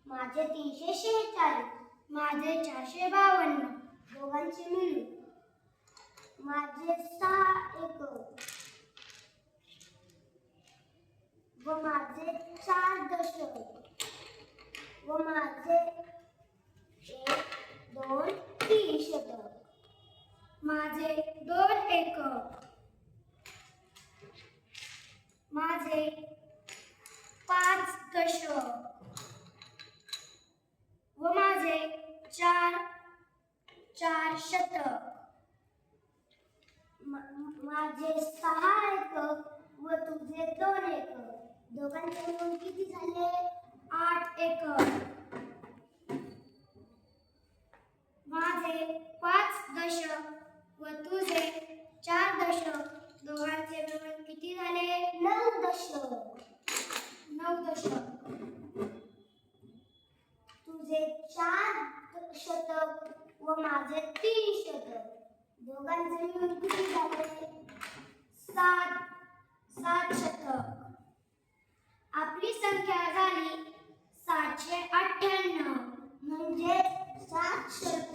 माझे 346, माझे 452, दोघांचे मिळून माझे 6 एकर व माझे 4 दशक व माझे 1, 2, 3 शतक, माझे 2 एकर, माझे 5 दशक व माझे 4 शतक, माझे 6 एकर व तुझे 2 एकर, दोघांचे मिळून किती झाले? 8 एकर. माझे 5 दशक व तुझे 4 दशक, दोघांचे मिळून किती झाले? 9 दशक. 9 दशक. तुझे 4 शतक व माझे 3 शतक, दोघांचे मिळून किती झाले? 7 शतक. आपली संख्या झाली 798, म्हणजे 7 शतक.